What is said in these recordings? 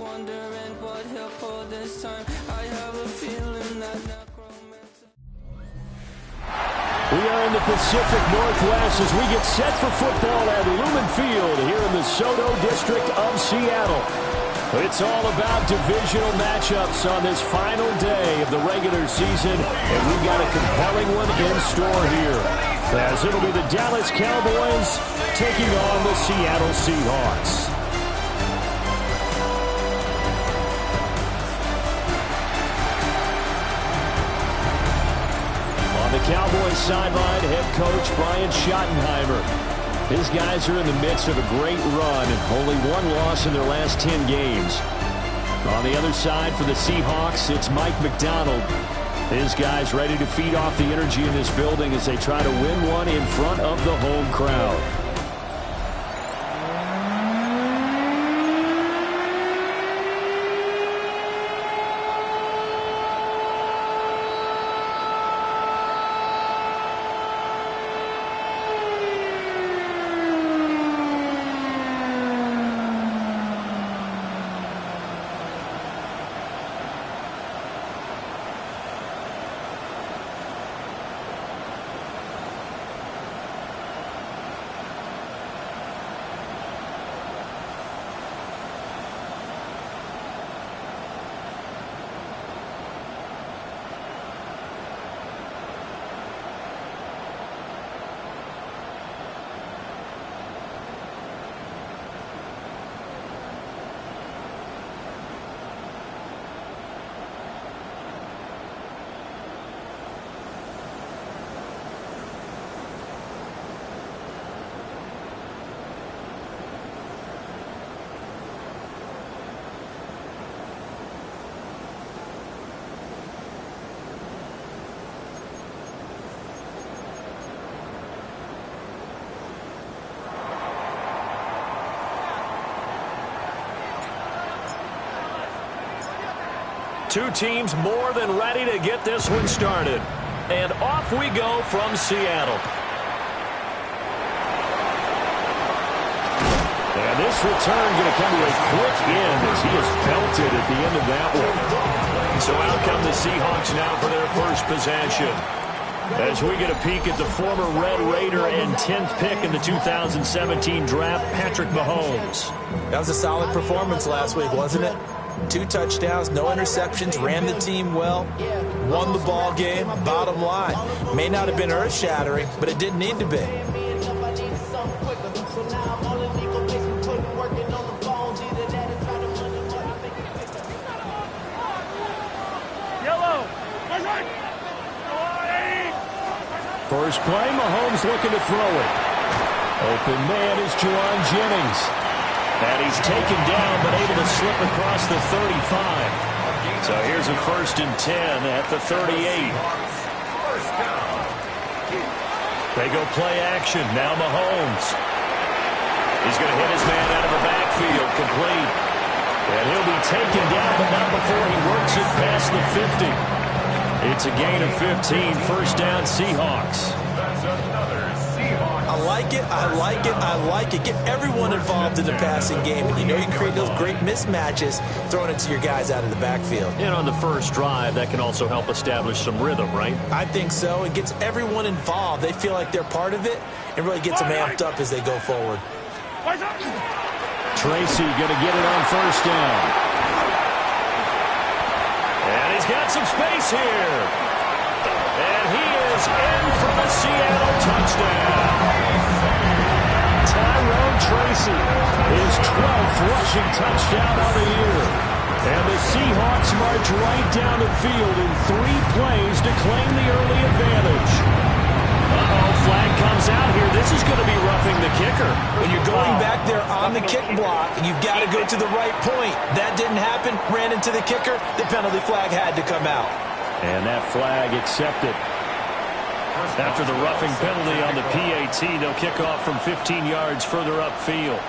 wondering what he'll pull this time. I have a feeling that we are in the Pacific Northwest as we get set for football at Lumen Field here in the Soto District of Seattle. It's all about divisional matchups on this final day of the regular season, and we've got a compelling one in store here, as it'll be the Dallas Cowboys taking on the Seattle Seahawks. On the Cowboys sideline, head coach Brian Schottenheimer. His guys are in the midst of a great run and only one loss in their last 10 games. On the other side for the Seahawks, it's Mike McDonald. His guys ready to feed off the energy in this building as they try to win one in front of the home crowd. Two teams more than ready to get this one started. And off we go from Seattle. And this return going to come to a quick end as he is belted at the end of that one. So out come the Seahawks now for their first possession. As we get a peek at the former Red Raider and 10th pick in the 2017 draft, Patrick Mahomes. That was a solid performance last week, wasn't it? 2 touchdowns, no interceptions, ran the team well, won the ball game. Bottom line, may not have been earth-shattering, but it didn't need to be. First play, Mahomes looking to throw it. Open man is Juwan Jennings. And he's taken down, but able to slip across the 35. So here's a 1st and 10 at the 38. They go play action. Now Mahomes. He's going to hit his man out of the backfield. Complete. And he'll be taken down, but not before he works it past the 50. It's a gain of 15. First down, Seahawks. That's another Seahawks. I like it, I like it, I like it. Get everyone involved in the passing game. And you know you can create those great mismatches throwing it to your guys out of the backfield. And on the first drive, that can also help establish some rhythm, right? I think so. It gets everyone involved. They feel like they're part of it and really gets them amped up as they go forward. Tracy going to get it on first down. And he's got some space here. And he is in for the Seattle touchdown. Tyrone Tracy, his 12th rushing touchdown of the year. And the Seahawks march right down the field in 3 plays to claim the early advantage. Uh-oh, flag comes out here. This is going to be roughing the kicker. When you're going back there on the kick block, you've got to go to the right point. That didn't happen. Ran into the kicker. The penalty flag had to come out. And that flag accepted. After the roughing penalty on the PAT, they'll kick off from 15 yards further upfield.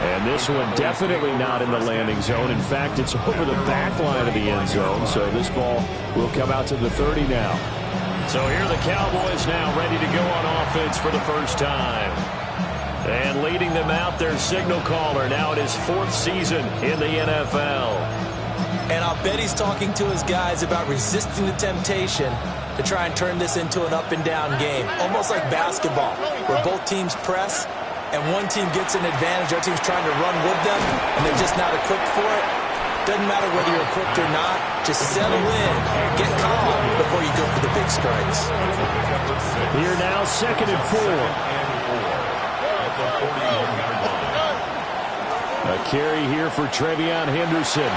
And this one definitely not in the landing zone. In fact, it's over the back line of the end zone. So this ball will come out to the 30 now. So here are the Cowboys now ready to go on offense for the first time. And leading them out, their signal caller, now in his 4th season in the NFL. And I'll bet he's talking to his guys about resisting the temptation to try and turn this into an up-and-down game. Almost like basketball, where both teams press, and one team gets an advantage, our team's trying to run with them, and they're just not equipped for it. Doesn't matter whether you're equipped or not. Just settle in, get calm before you go for the big strikes. Here now, 2nd and 4. A carry here for Trevion Henderson.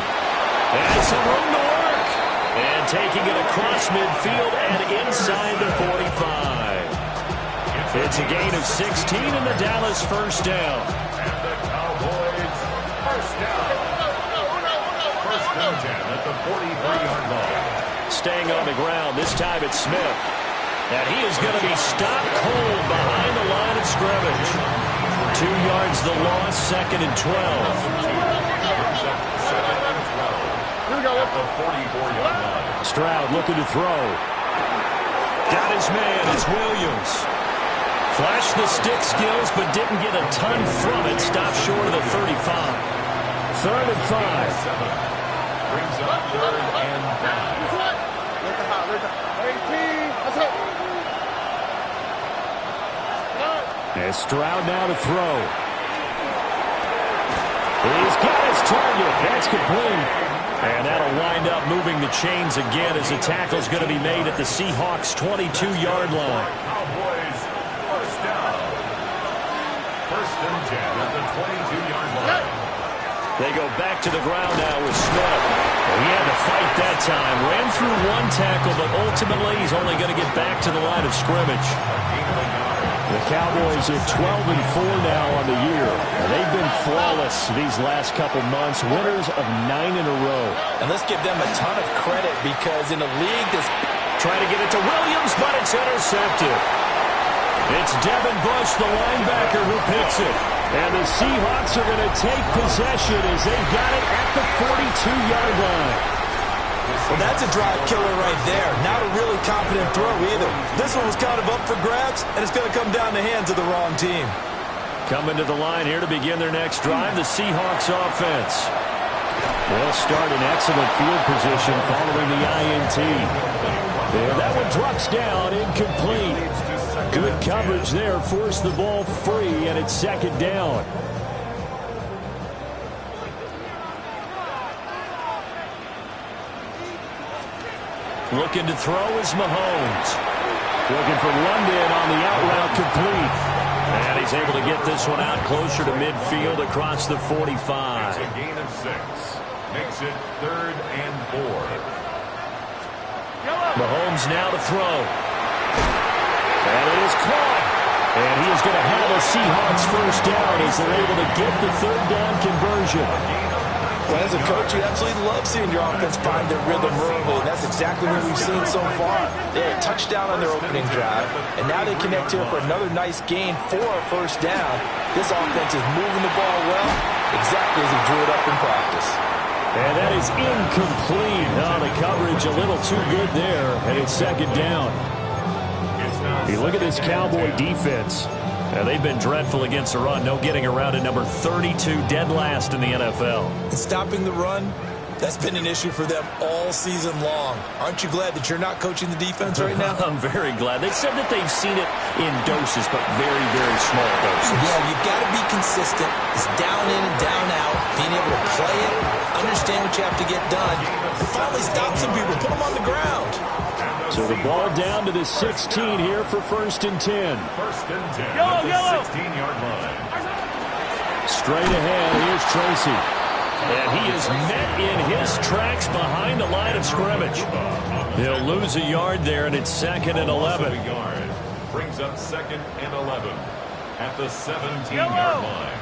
And some room to work. And taking it across midfield and inside the 45. It's a gain of 16 and the Dallas first down. And the Cowboys first down. First and 10 at the 43-yard line. Staying on the ground, this time it's Smith. And he is going to be stopped cold behind the line of scrimmage. 2 yards the loss, 2nd and 12. At the 44-yard line. Stroud looking to throw. Got his man, it's Williams. Flashed the stick skills, but didn't get a ton from it. Stopped short of the 35. 3rd and 5. Brings up 3rd and 5. And Stroud now to throw. He's got his target. That's complete. And that'll wind up moving the chains again as the tackle's going to be made at the Seahawks' 22-yard line. Cowboys first down. First and 10 at the 22-yard line. They go back to the ground now with Smith. He had to fight that time. Ran through one tackle, but ultimately he's only going to get back to the line of scrimmage. The Cowboys are 12 and 4 now on the year. They've been flawless these last couple months, winners of 9 in a row. And let's give them a ton of credit because in a league that's trying to get it to Williams, but it's intercepted. It's Devin Bush, the linebacker, who picks it. And the Seahawks are going to take possession as they've got it at the 42-yard line. Well, that's a drive killer right there. Not a really confident throw either. This one was kind of up for grabs, and it's going to come down the hands of the wrong team. Coming to the line here to begin their next drive, the Seahawks offense. They'll start in excellent field position following the INT. And that one drops down, incomplete. Good coverage there, forced the ball free, and it's 2nd down. Looking to throw is Mahomes. Looking for London on the out route, complete. And he's able to get this one out closer to midfield across the 45. It's a gain of 6. Makes it 3rd and 4. Mahomes now to throw. And it is caught. And he is going to have a Seahawks first down as they're able to get the 3rd down conversion. Well, as a coach, you absolutely love seeing your offense find their rhythm early, and that's exactly what we've seen so far. They had a touchdown on their opening drive, and now they connect here for another nice gain for a first down. This offense is moving the ball well, exactly as he drew it up in practice. And that is incomplete. Oh, the coverage a little too good there, and it's 2nd down. You look at this Cowboy defense. They've been dreadful against the run. No getting around at number 32, dead last in the NFL. And stopping the run, that's been an issue for them all season long. Aren't you glad that you're not coaching the defense right now? I'm very glad. They said that they've seen it in doses, but very, very small doses. Yeah, you've got to be consistent. It's down in and down out. Being able to play it, understand what you have to get done, and finally stop some people, put them on the ground. So the ball down to the 16 here for 1st and 10. 1st and 10 at the 16-yard line. Straight ahead, here's Tracy. And he is met in his tracks behind the line of scrimmage. He'll lose a yard there, and it's 2nd and 11. Brings up 2nd and 11 at the 17-yard line.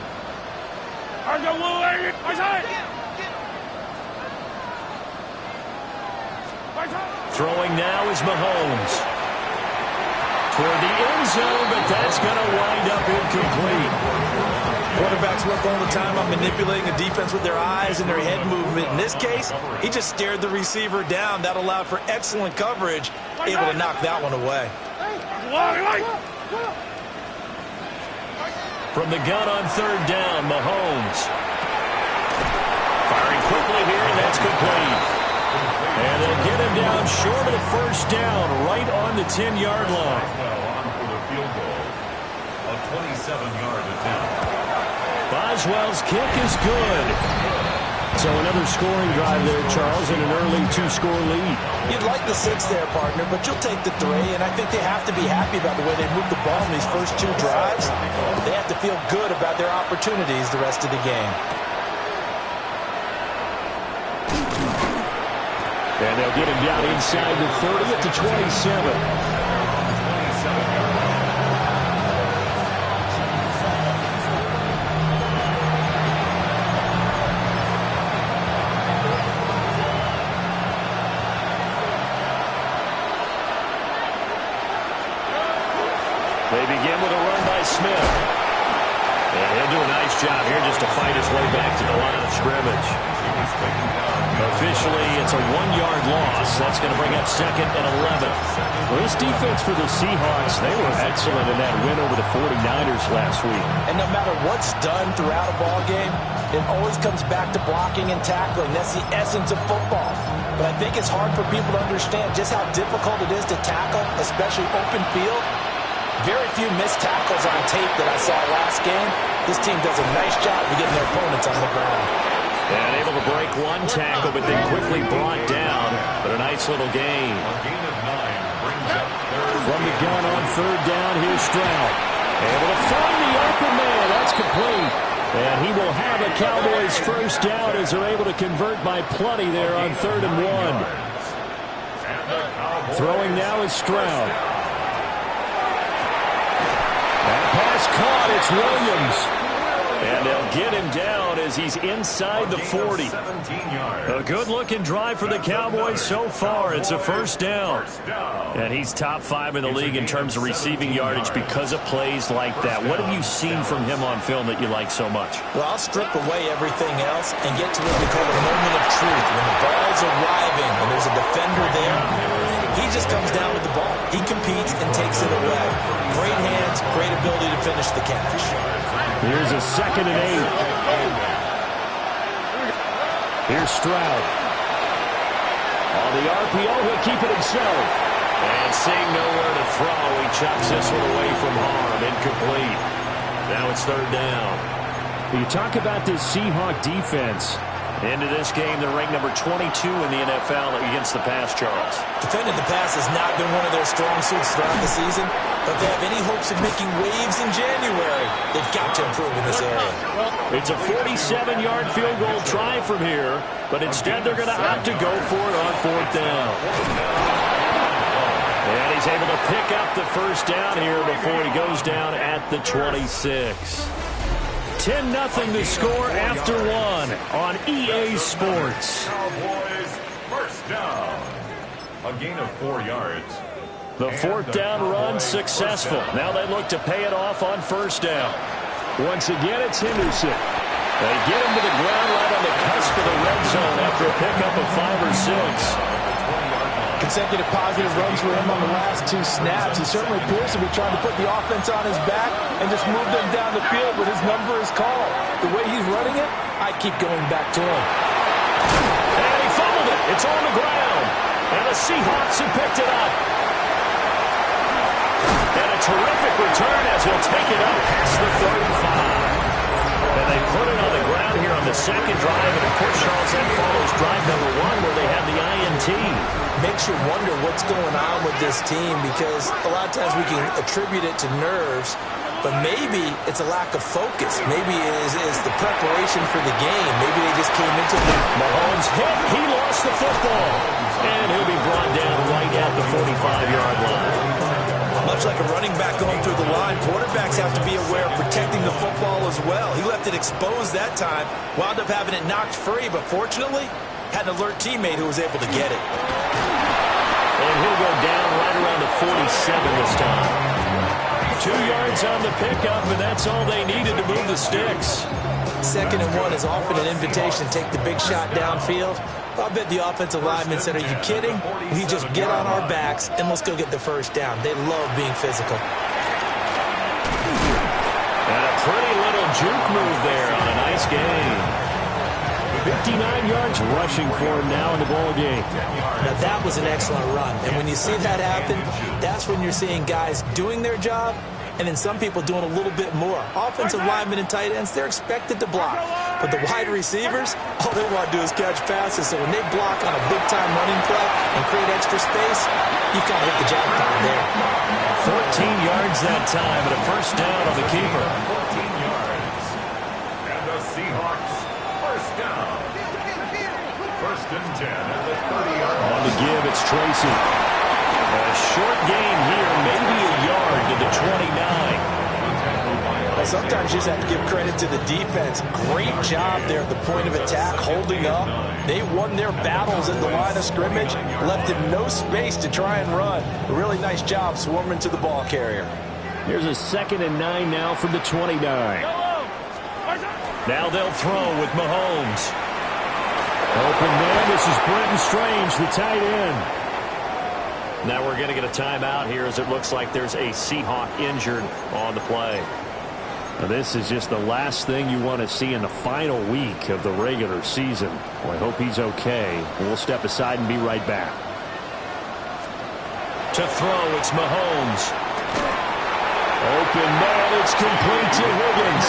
Throwing now is Mahomes. Toward the end zone, but that's going to wind up incomplete. Quarterbacks work all the time on manipulating a defense with their eyes and their head movement. In this case, he just stared the receiver down. That allowed for excellent coverage, able to knock that one away. From the gun on third down, Mahomes. Firing quickly here, and that's complete. And they'll get him down short of the first down, right on the 10-yard line. On for the field goal. A 27-yard attempt. Boswell's kick is good. So another scoring drive there, Charles, and an early two-score lead. You'd like the 6 there, partner, but you'll take the 3, and I think they have to be happy about the way they moved the ball in these first 2 drives. They have to feel good about their opportunities the rest of the game. And they'll get him down inside the 30 at the 27. They begin with a run by Smith. And he'll do a nice job here just to fight his way back to the line of scrimmage. Officially, it's a 1-yard loss. That's going to bring up 2nd and 11. Well, this defense for the Seahawks, they were excellent in that win over the 49ers last week. And no matter what's done throughout a ball game, it always comes back to blocking and tackling. That's the essence of football. But I think it's hard for people to understand just how difficult it is to tackle, especially open field. Very few missed tackles on tape that I saw last game. This team does a nice job of getting their opponents on the ground. And able to break one tackle, but then quickly brought down. But a nice little gain. A gain of 9 brings up third. From the gun on third down, here's Stroud. Able to find the open man. That's complete. And he will have a Cowboys first down as they're able to convert by plenty there on 3rd and 1. Throwing now is Stroud. That pass caught. It's Williams. And they'll get him down as he's inside the 40. A good-looking drive for the Cowboys so far. It's a first down. And he's top 5 in the league in terms of receiving yardage because of plays like that. What have you seen from him on film that you like so much? Well, I'll strip away everything else and get to what we call the moment of truth. When the ball's arriving and there's a defender there, he just comes down with the ball. He competes and takes it away. Great hands, great ability to finish the catch. Here's a 2nd and 8. Here's Stroud. On the RPO, he'll keep it himself. And seeing nowhere to throw, he chucks this one away from harm. Incomplete. Now it's 3rd down. You talk about this Seahawk defense. Into this game, they're ranked number 22 in the NFL against the pass, Charles. Defending the pass has not been one of their strong suits throughout the season, but if they have any hopes of making waves in January, they've got to improve in this area. It's a 47-yard field goal try from here, but instead they're going to opt to go for it on 4th down. And he's able to pick up the first down here before he goes down at the 26. 10-0 the score after 1 on EA Sports. Cowboys first down. A gain of 4 yards. The 4th down run successful. Now they look to pay it off on first down. Once again, it's Henderson. They get him to the ground right on the cusp of the red zone after a pickup of 5 or 6. Consecutive positive runs for him on the last 2 snaps. He certainly appears to be trying to put the offense on his back and just move them down the field when his number is called. The way he's running it, I keep going back to him. And he fumbled it. It's on the ground. And the Seahawks have picked it up. And a terrific return as he'll take it up past the 35. And they put it on the ground here on the 2nd drive. And, of course, Charles, that follows drive number 1 where they have the INT. Makes you wonder what's going on with this team because a lot of times we can attribute it to nerves, but maybe it's a lack of focus. Maybe it is the preparation for the game. Maybe they just came into the... Mahomes hit. He lost the football. And he'll be brought down right at the 45-yard line. Much like a running back going through the line, quarterbacks have to be aware of protecting the football as well. He left it exposed that time, wound up having it knocked free, but fortunately had an alert teammate who was able to get it. And he'll go down right around the 47 this time. 2 yards on the pickup, and that's all they needed to move the sticks. 2nd and 1 is often an invitation to take the big shot downfield. I bet the offensive lineman said, are you kidding? We just get on our backs and let's go get the first down. They love being physical. And a pretty juke move there on a nice game. 59 yards rushing for him now in the ball game. Now, that was an excellent run. And when you see that happen, that's when you're seeing guys doing their job and then some people doing a little bit more. Offensive linemen and tight ends, they're expected to block. But the wide receivers, all they want to do is catch passes. So when they block on a big-time running play and create extra space, you've got to hit the jackpot there. 14 yards that time and a first down on the keeper. 14 yards. And the Seahawks, first down. First and 10 at the 30-yard line. On the give, it's Tracy. A short gain here, maybe a yard to the 29. Well, sometimes you just have to give credit to the defense. Great job there at the point of attack, holding up. They won their battles at the line of scrimmage, left him no space to try and run. A really nice job swarming to the ball carrier. Here's a 2nd and 9 now from the 29. Now they'll throw with Mahomes. Open man, this is Brenton Strange, the tight end. Now we're going to get a timeout here as it looks like there's a Seahawk injured on the play. Now this is just the last thing you want to see in the final week of the regular season. Well, I hope he's okay. We'll step aside and be right back. To throw, it's Mahomes. Open man, it's complete to Higgins.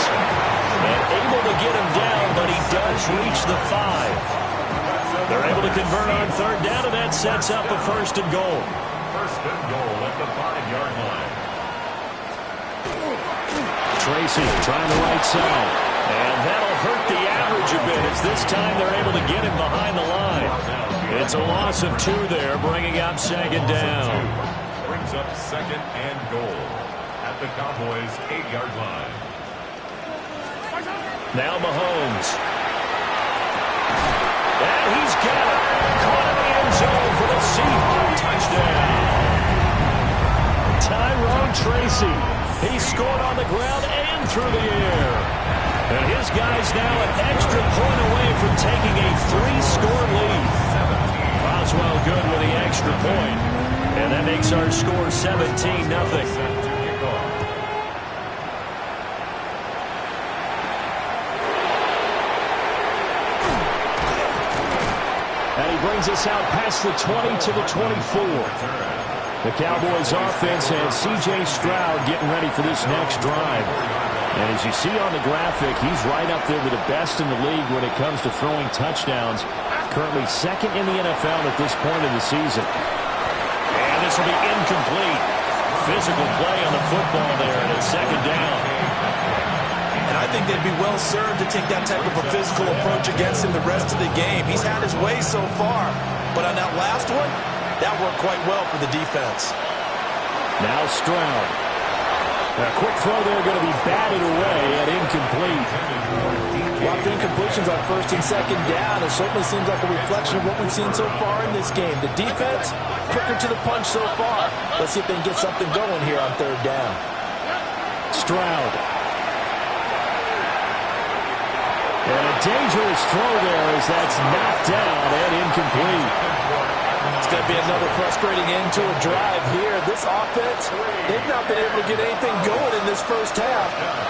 And able to get him down, but he does reach the 5. They're able to convert on third down, and that sets up a first and goal. First and goal at the 5-yard line. Tracy trying the right side. And that'll hurt the average a bit as this time they're able to get him behind the line. It's a loss of 2 there, bringing up second down. Brings up second and goal at the Cowboys' 8-yard line. Now Mahomes. And he's got it. Caught in the end zone for the Seahawks touchdown. Tyrone Tracy. He scored on the ground and through the air. And his guy's now an extra point away from taking a 3-score lead. Roswell good with the extra point. And that makes our score 17-0. And he brings us out past the 20 to the 24. The Cowboys offense has C.J. Stroud getting ready for this next drive. And as you see on the graphic, he's right up there with the best in the league when it comes to throwing touchdowns. Currently second in the NFL at this point of the season. And this will be incomplete. Physical play on the football there, and it's second down. And I think they'd be well served to take that type of a physical approach against him the rest of the game. He's had his way so far, but on that last one, that worked quite well for the defense. Now Stroud. A quick throw there going to be batted away and incomplete. A lot of incompletions on first and second down. It certainly seems like a reflection of what we've seen so far in this game. The defense, quicker to the punch so far. Let's see if they can get something going here on third down. Stroud. And a dangerous throw there as that's knocked down and incomplete. It's going to be another frustrating end to a drive here. This offense, they've not been able to get anything going in this first half.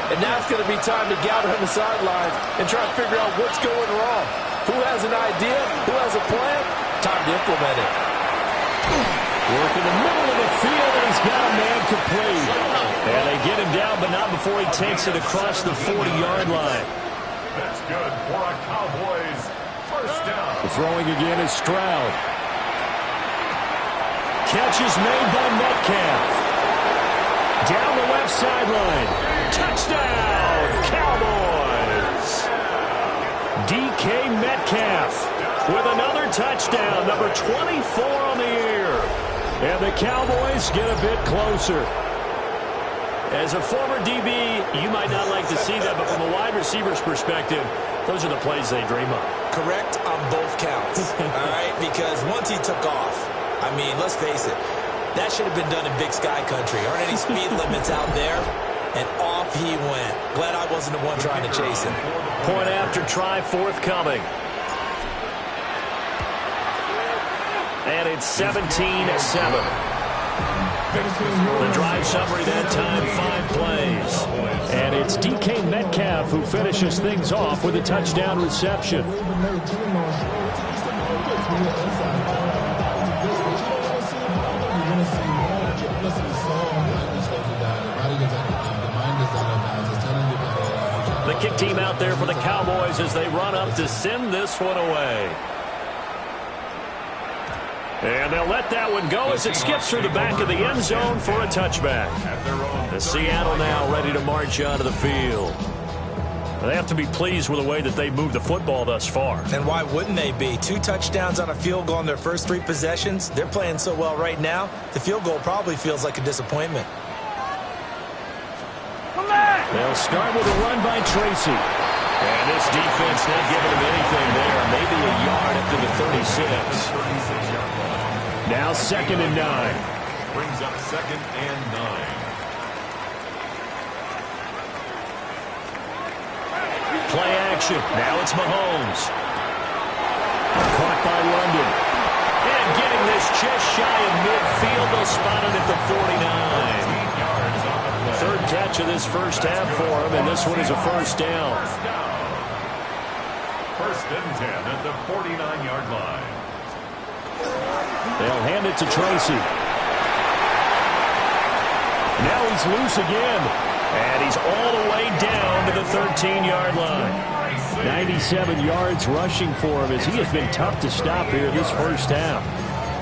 And now it's going to be time to gather on the sidelines and try to figure out what's going wrong. Who has an idea? Who has a plan? Time to implement it. Work in the middle of the field, and he's got a man complete. And they get him down, but not before he takes it across the 40-yard line. That's good for a Cowboys first down. The throwing again is Stroud. Catch is made by Metcalf. Down the left sideline. Touchdown, Cowboys! DK Metcalf with another touchdown, number 24 on the year. And the Cowboys get a bit closer. As a former DB, you might not like to see that, but from a wide receiver's perspective, those are the plays they dream of. Correct on both counts, all right? Because once he took off, I mean, let's face it, that should have been done in Big Sky Country. Aren't any speed limits out there? And off he went. Glad I wasn't the one trying to chase him. Point after try forthcoming. And it's 17-7. The drive summary that time, 5 plays. And it's DK Metcalf who finishes things off with a touchdown reception. The kick team out there for the Cowboys as they run up to send this one away. And they'll let that one go as it skips through the back of the end zone for a touchback. The Seattle now ready to march onto the field. They have to be pleased with the way that they moved the football thus far. And why wouldn't they be? 2 touchdowns on a field goal in their first 3 possessions. They're playing so well right now, the field goal probably feels like a disappointment. They'll start with a run by Tracy. And this defense not giving him anything there. Maybe a yard up to the 36. Now 2nd and 9. Brings up 2nd and 9. Play action. Now it's Mahomes. Caught by London. And getting this just shy of midfield. They'll spot it at the 49. 3rd catch of this first half for him, and this one is a first down. 1st and 10 at the 49-yard line. They'll hand it to Tracy. Now he's loose again. And he's all the way down to the 13-yard line. 97 yards rushing for him as he has been tough to stop here this first half.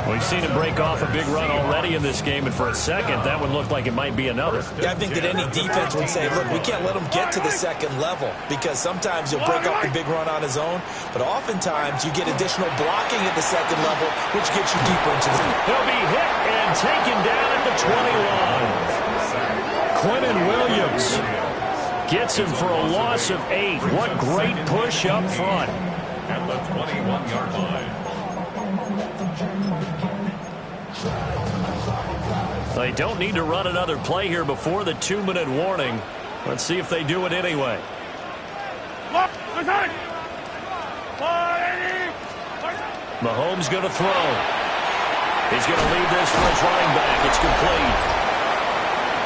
We've seen him break off a big run already in this game, and for a second, that one looked like it might be another. Yeah, I think that any defense would say, look, we can't let him get to the 2nd level because sometimes he'll break off the big run on his own, but oftentimes you get additional blocking at the 2nd level, which gets you deeper into the... He'll be hit and taken down at the 20 line. Quentin Williams gets him for a loss of 8. What great push up front. At the 21-yard line. They don't need to run another play here before the 2-minute warning. Let's see if they do it anyway. Mahomes going to throw. He's going to leave this for his running back. It's complete.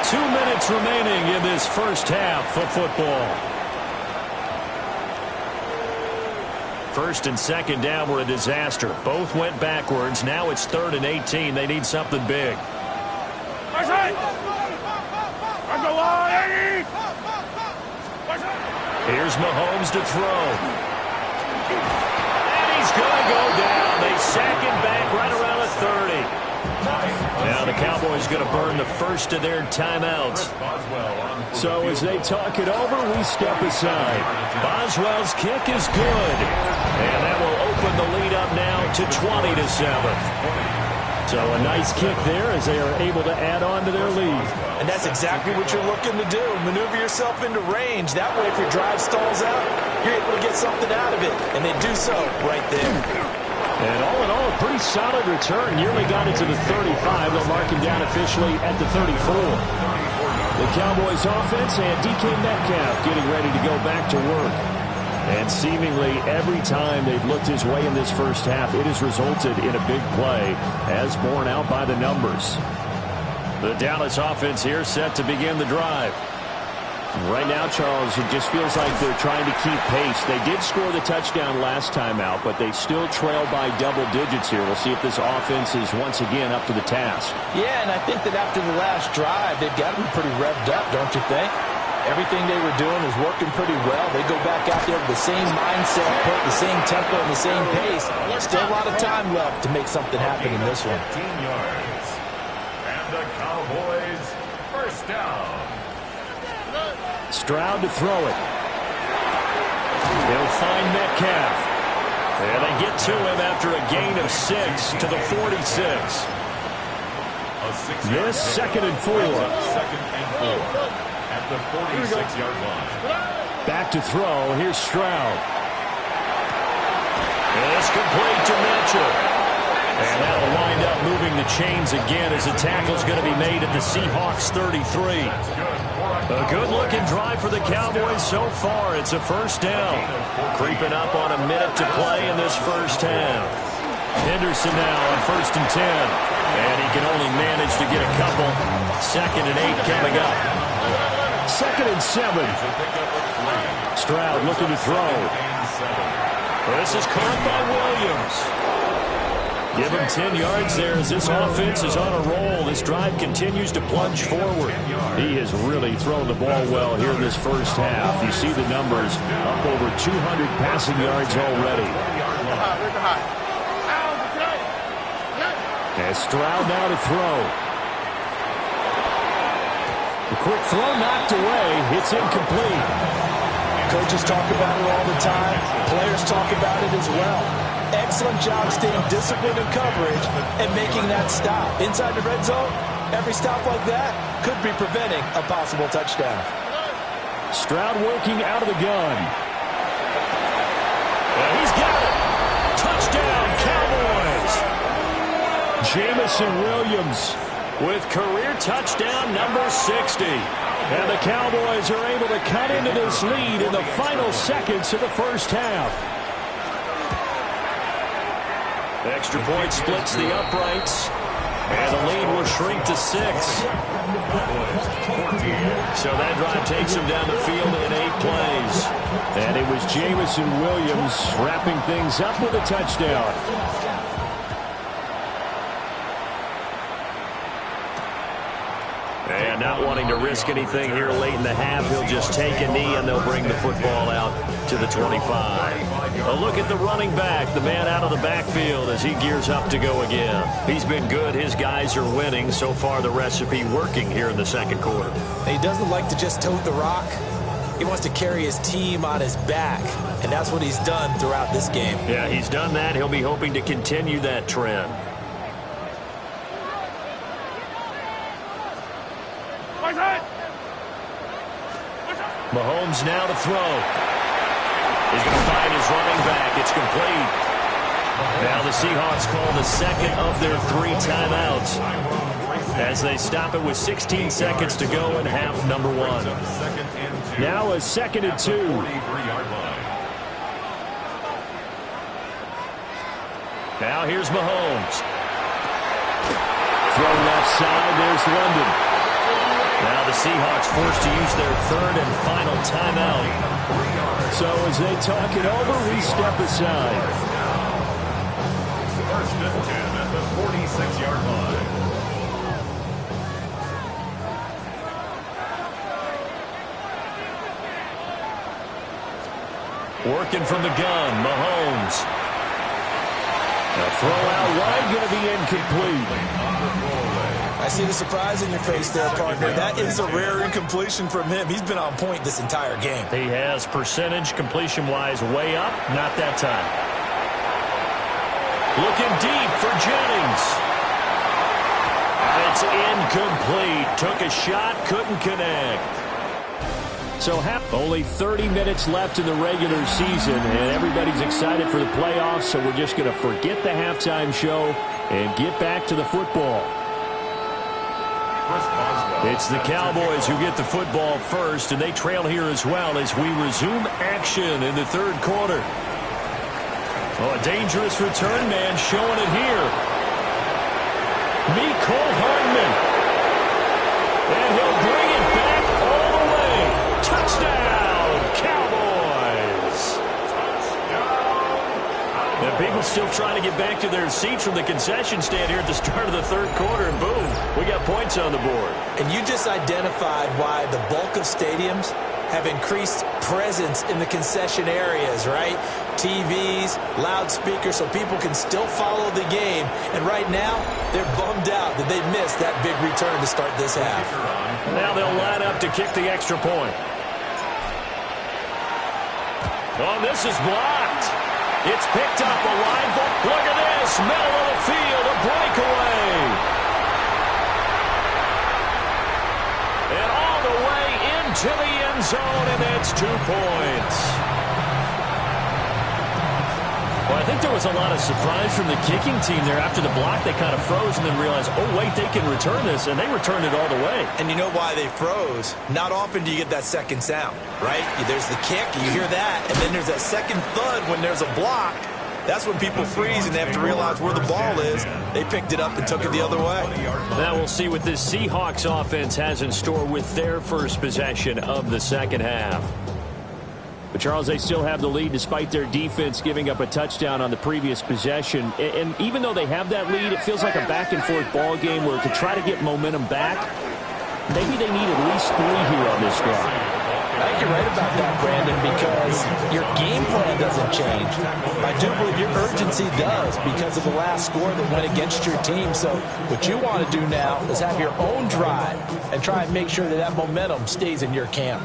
2 minutes remaining in this first half of football. 1st and 2nd down were a disaster. Both went backwards. Now it's 3rd and 18. They need something big. Here's Mahomes to throw. And he's going to go down. They sack him back right around the 30. Now the Cowboys going to burn the first of their timeouts. So as they talk it over, we step aside. Boswell's kick is good. And that will open the lead up now to 20-7. So a nice kick there as they are able to add on to their lead. And that's exactly what you're looking to do. Maneuver yourself into range. That way, if your drive stalls out, you're able to get something out of it. And they do so right there. And all in all, a pretty solid return. Nearly got it to the 35. They'll mark him down officially at the 34. The Cowboys offense and DK Metcalf getting ready to go back to work. And seemingly every time they've looked his way in this first half, it has resulted in a big play, as borne out by the numbers. The Dallas offense here set to begin the drive. Right now, Charles, it just feels like they're trying to keep pace. They did score the touchdown last time out, but they still trail by double digits here. We'll see if this offense is once again up to the task. Yeah, and I think that after the last drive, they've got to be pretty revved up, don't you think? Everything they were doing was working pretty well. They go back out there with the same mindset, put the same tempo and the same pace. Still a lot of time left to make something happen in this one. 15 yards. And the Cowboys first down. Stroud to throw it. They'll find Metcalf. And they get to him after a gain of 6 to the 46. This 2nd and 4. 2nd and 4. At the 46-yard line. Back to throw. Here's Stroud. And it's complete to Mitchell. And that'll wind up moving the chains again as the tackle's going to be made at the Seahawks 33. A good-looking drive for the Cowboys so far. It's a first down. Creeping up on a minute to play in this first half. Henderson now on 1st and 10. And he can only manage to get a couple. 2nd and 8 coming up. 2nd and 7. Stroud looking to throw. This is caught by Williams. Give him 10 yards there as this offense is on a roll. This drive continues to plunge forward. He has really thrown the ball well here in this first half. You see the numbers, up over 200 passing yards already. And Stroud now to throw. The quick throw knocked away. It's incomplete. Coaches talk about it all the time. Players talk about it as well. Excellent job staying disciplined in coverage and making that stop. Inside the red zone, every stop like that could be preventing a possible touchdown. Stroud working out of the gun. And he's got it. Touchdown, Cowboys. Jamison Williams with career touchdown number 60. And the Cowboys are able to cut into this lead in the final seconds of the first half. Extra point splits the uprights. And the lead will shrink to 6. So that drive takes him down the field in 8 plays. And it was Jamison Williams wrapping things up with a touchdown. And not wanting to risk anything here late in the half, he'll just take a knee and they'll bring the football out to the 25. A look at the running back, the man out of the backfield as he gears up to go again. He's been good. His guys are winning. So far, the recipe working here in the second quarter. He doesn't like to just tote the rock. He wants to carry his team on his back, and that's what he's done throughout this game. Yeah, he's done that. He'll be hoping to continue that trend. Mahomes now to throw. He's going to find his running back. It's complete. Now the Seahawks call the second of their 3 timeouts as they stop it with 16 seconds to go in half number 1. Now a 2nd and 2. Now here's Mahomes. Throw left side. There's London. Now the Seahawks forced to use their 3rd and final timeout. So as they talk it over, we step aside. 1st and 10 at the 46-yard line. Working from the gun, Mahomes. A throw out wide, going to be incomplete. I see the surprise in your face there, partner. That is a rare incompletion from him. He's been on point this entire game. He has percentage completion-wise way up. Not that time. Looking deep for Jennings. And it's incomplete. Took a shot, couldn't connect. So only 30 minutes left in the regular season, and everybody's excited for the playoffs, so we're just going to forget the halftime show and get back to the football. It's the Cowboys who get the football first, and they trail here as well as we resume action in the 3rd quarter. Oh, a dangerous return man showing it here. Mecole Hardman. And he'll bring it back all the way. Touchdown, Cowboys. And people still trying to get back to their seats from the concession stand here at the start of the 3rd quarter, and boom, we got points on the board. And you just identified why the bulk of stadiums have increased presence in the concession areas, right? TVs, loudspeakers, so people can still follow the game. And right now, they're bummed out that they missed that big return to start this half. Now they'll line up to kick the extra point. Oh, this is blocked. It's picked up a line ball. Look at this. Middle of the field, a breakaway. And all the way into the end zone, and that's 2 points. Well, I think there was a lot of surprise from the kicking team there. After the block, they kind of froze and then realized, oh, wait, they can return this, and they returned it all the way. And you know why they froze? Not often do you get that second sound, right? There's the kick, you hear that, and then there's that second thud when there's a block. That's when people freeze and they have to realize where the ball is. They picked it up and took it the other way. Now we'll see what this Seahawks offense has in store with their first possession of the second half. But, Charles, they still have the lead despite their defense giving up a touchdown on the previous possession. And even though they have that lead, it feels like a back-and-forth ball game where to try to get momentum back, maybe they need at least 3 here on this drive. I think you're right about that, Brandon, because your game plan doesn't change. I do believe your urgency does because of the last score that went against your team. So what you want to do now is have your own drive and try and make sure that that momentum stays in your camp.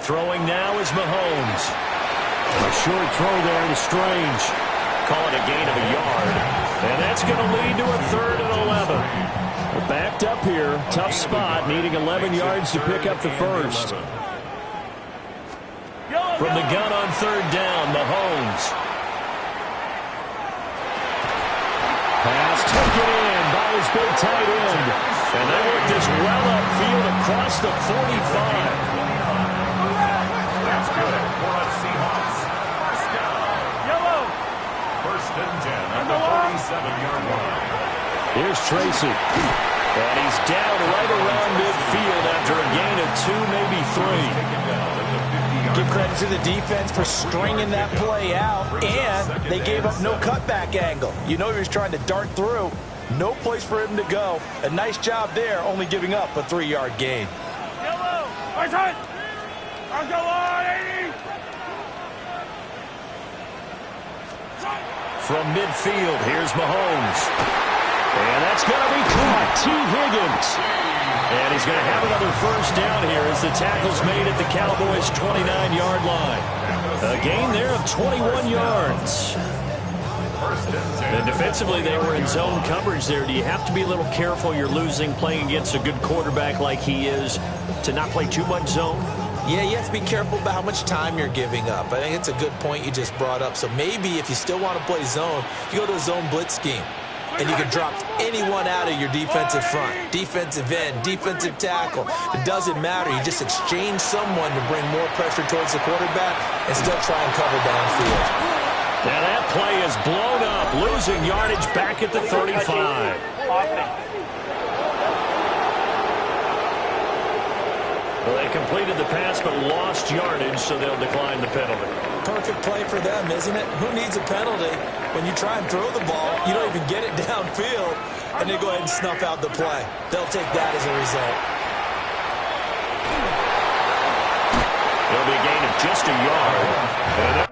Throwing now is Mahomes. A short throw there to Strange. Call it a gain of a yard. And that's going to lead to a 3rd and 11. Backed up here. Tough spot. Needing 11 yards to pick up the first. From the gun on 3rd down, Mahomes. Pass taken in by his big tight end. And they work this well upfield across the 45. That's good for the Seahawks. First down. Yellow. 1st and 10 at the 47-yard line. Here's Tracy. And he's down right around midfield after a gain of 2, maybe 3. Give credit to the defense for stringing that play out, and they gave up no cutback angle. You know he was trying to dart through. No place for him to go. A nice job there, only giving up a 3-yard gain. Yellow. Right side. Let's go on, 80. From midfield, here's Mahomes. And that's going to be caught. T. Higgins. And he's going to have another first down here as the tackle's made at the Cowboys' 29-yard line. A gain there of 21 yards. And defensively, they were in zone coverage there. Do you have to be a little careful? You're losing playing against a good quarterback like he is to not play too much zone? Yeah, you have to be careful about how much time you're giving up. I think it's a good point you just brought up. So maybe if you still want to play zone, you go to a zone blitz scheme. And you can drop anyone out of your defensive front. Defensive end, defensive tackle. It doesn't matter. You just exchange someone to bring more pressure towards the quarterback and still try and cover downfield. Now that play is blown up, losing yardage back at the 35. Well, they completed the pass but lost yardage, so they'll decline the penalty. Perfect play for them, isn't it? Who needs a penalty when you try and throw the ball, you don't even get it downfield, and they go ahead and snuff out the play. They'll take that as a result. It'll be a gain of just a yard.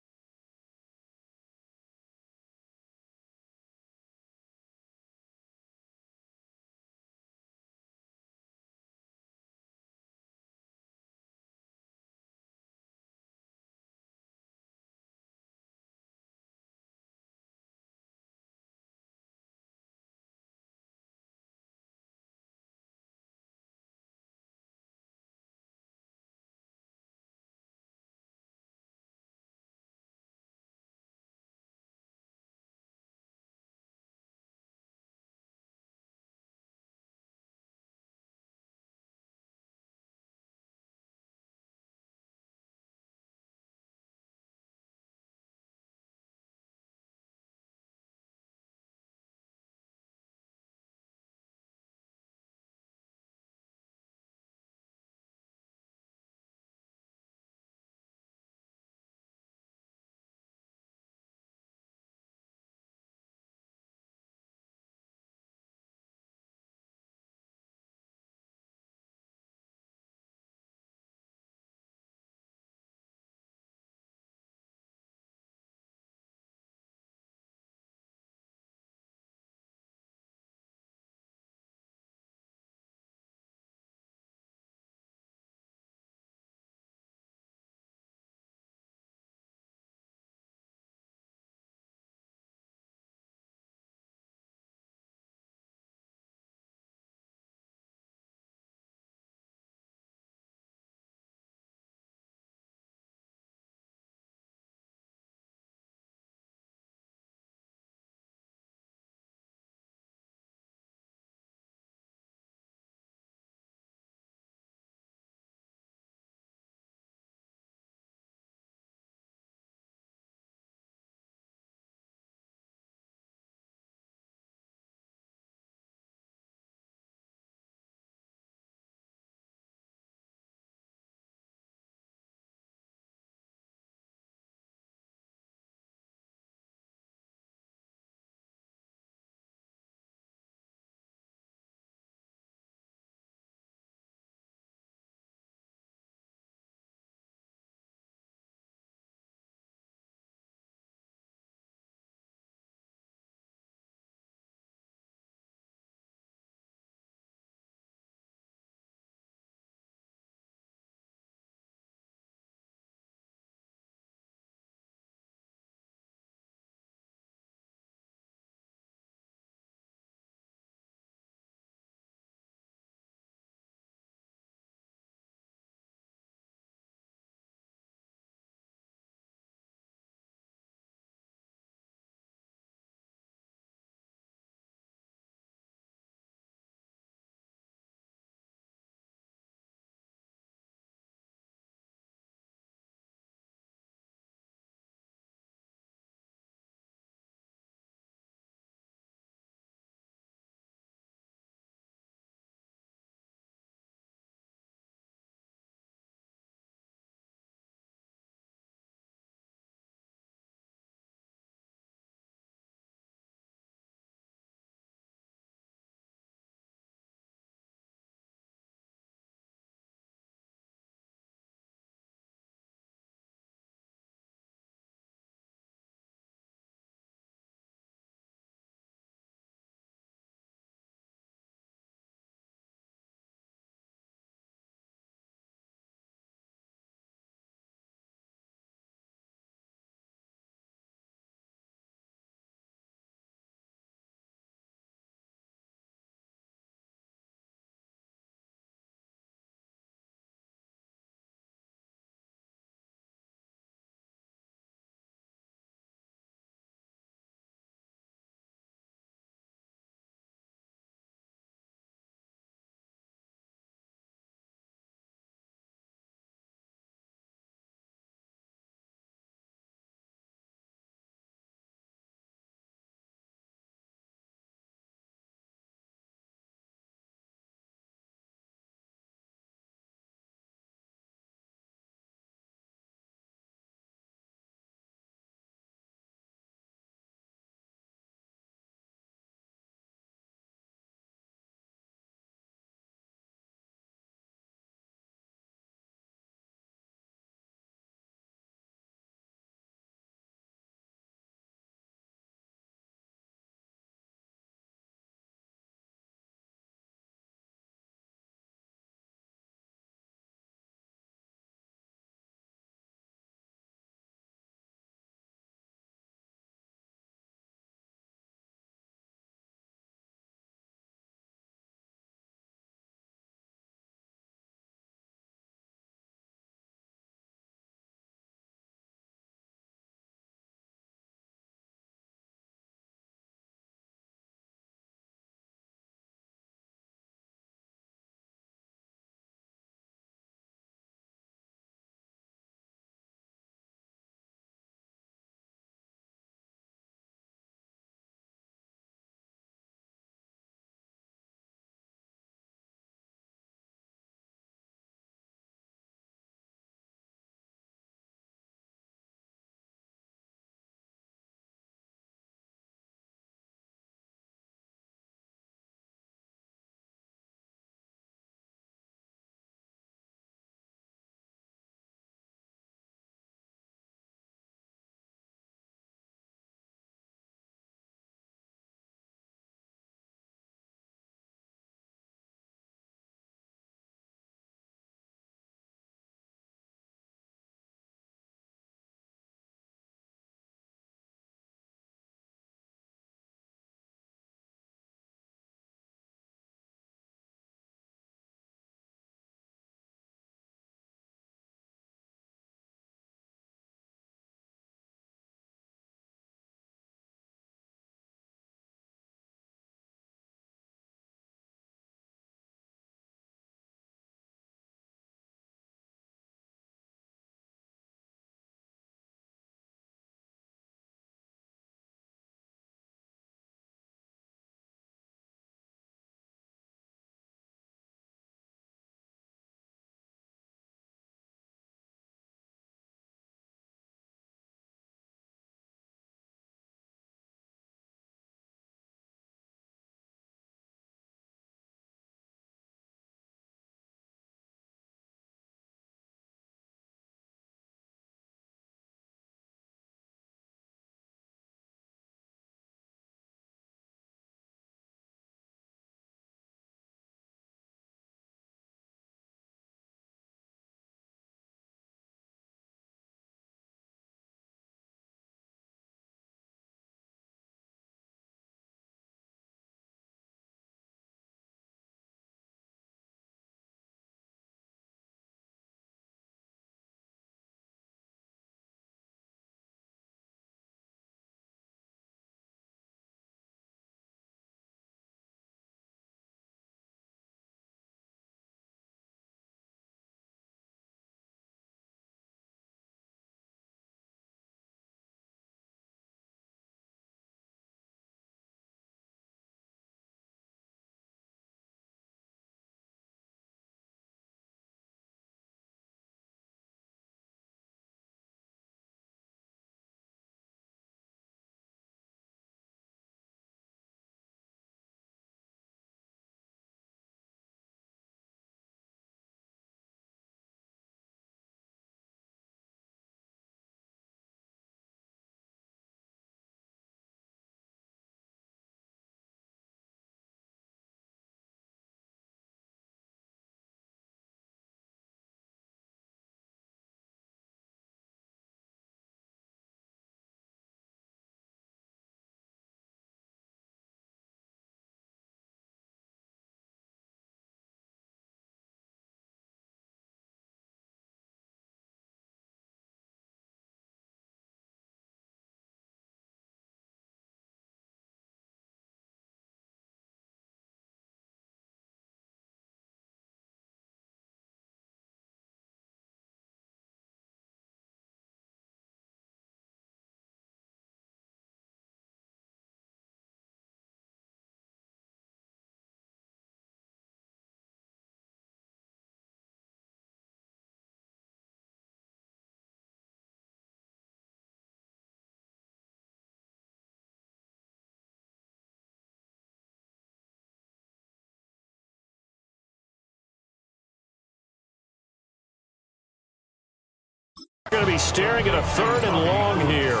Going to be staring at a 3rd and long here.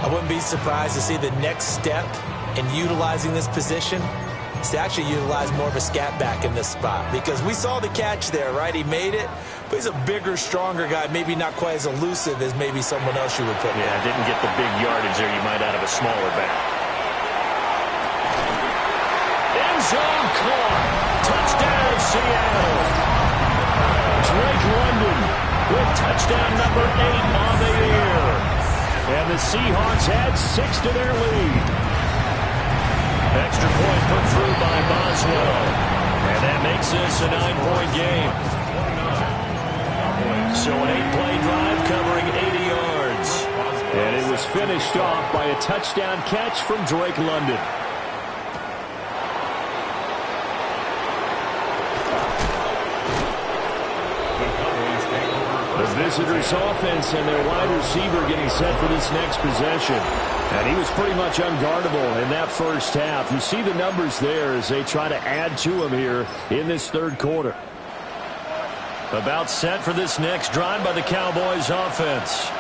I wouldn't be surprised to see the next step in utilizing this position is to actually utilize more of a scat back in this spot, because we saw the catch there, right? He made it, but he's a bigger, stronger guy, maybe not quite as elusive as maybe someone else you would put Yeah, there. didn't get the big yardage there you might out of a smaller back. End zone caught. Touchdown, Seattle. Drake London with touchdown number 8 on the year. And the Seahawks add 6 to their lead. Extra point put through by Boswell. And that makes this a 9-point game. So an 8-play drive covering 80 yards. And it was finished off by a touchdown catch from Drake London. The visitors' offense and their wide receiver getting set for this next possession. And he was pretty much unguardable in that first half. You see the numbers there as they try to add to him here in this 3rd quarter. About set for this next drive by the Cowboys offense.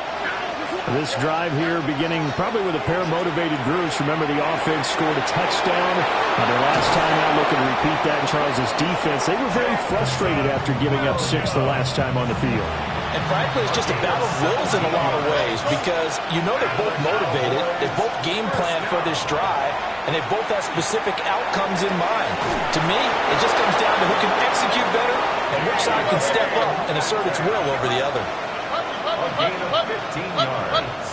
This drive here beginning probably with a pair of motivated groups. Remember, the offense scored a touchdown. Their last time out, looking to repeat that in Charles' defense. They were very frustrated after giving up 6 the last time on the field. And frankly, it's just a battle of wills in a lot of ways, because you know they're both motivated, they both game plan for this drive, and they both have specific outcomes in mind. To me, it just comes down to who can execute better and which side can step up and assert its will over the other. A gain of 15 yards.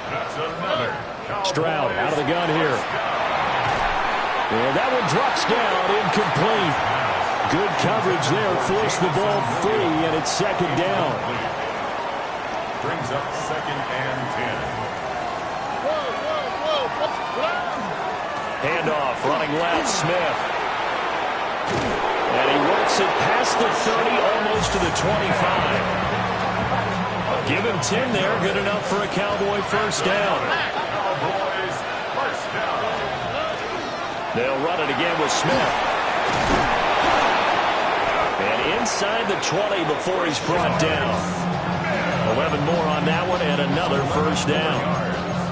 That's another. Stroud out of the gun here. And that one drops down, incomplete. Good coverage there, forced the ball free, and it's 2nd down. Brings up 2nd and 10. Handoff, running left, Smith. And he works it past the 30, almost to the 25. Give him 10 there, good enough for a Cowboy first down. Cowboys first down. They'll run it again with Smith. And inside the 20 before he's brought down. 11 more on that one and another first down.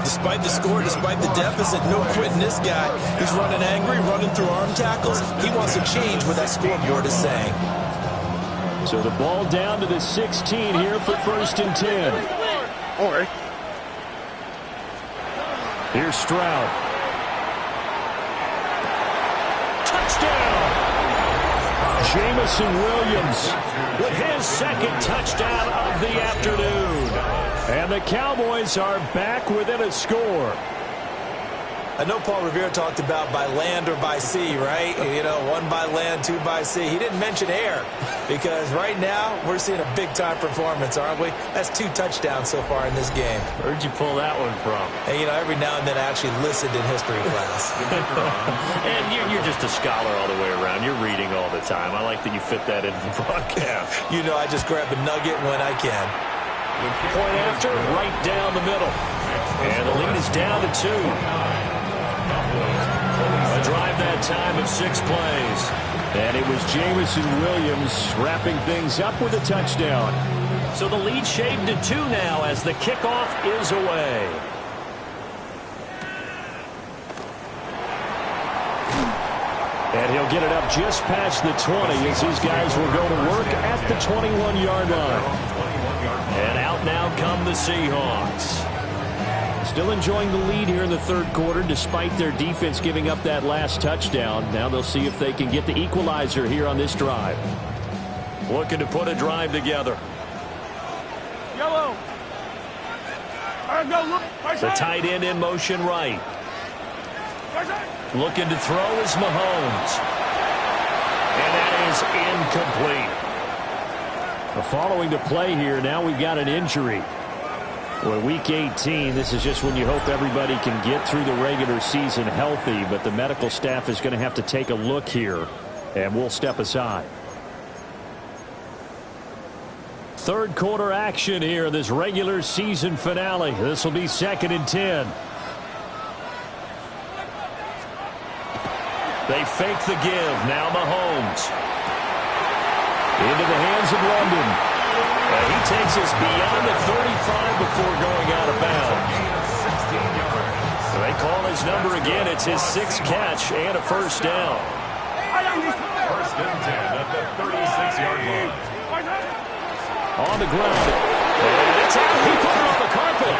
Despite the score, despite the deficit, no quitting this guy. He's running angry, running through arm tackles. He wants to change what that scoreboard is saying. So the ball down to the 16 here for 1st and 10. Here's Stroud. Touchdown! Jamison Williams With his 2nd touchdown of the afternoon. And the Cowboys are back within a score. I know Paul Revere talked about by land or by sea, right? You know, 1 by land, 2 by sea. He didn't mention air, because right now we're seeing a big-time performance, aren't we? That's 2 touchdowns so far in this game. Where'd you pull that one from? And, you know, every now and then I actually listened in history class. And you're just a scholar all the way around. You're reading all the time. I like that you fit that into the broadcast. You know, I just grab a nugget when I can. Point after, right down the middle. And the lead is down to 2. A drive that time of 6 plays. And it was Jamison Williams wrapping things up with a touchdown. So the lead shaved to 2 now as the kickoff is away. And he'll get it up just past the 20 as these guys will go to work at the 21-yard line. And out now come the Seahawks. Still enjoying the lead here in the 3rd quarter despite their defense giving up that last touchdown. Now they'll see if they can get the equalizer here on this drive. Looking to put a drive together. Yellow. The tight end in motion right. Looking to throw is Mahomes. And that is incomplete. Following the play here, now we've got an injury. Well, Week 18, this is just when you hope everybody can get through the regular season healthy, but the medical staff is going to have to take a look here, and we'll step aside. 3rd quarter action here in this regular season finale. This will be 2nd and 10. They fake the give. Now Mahomes. Into the hands of London. He takes us beyond the 35 before going out of bounds. They call his number again. It's his 6th catch and a first down. First and 10 at the 36-yard line. On the ground. And it's out. He put it on the carpet.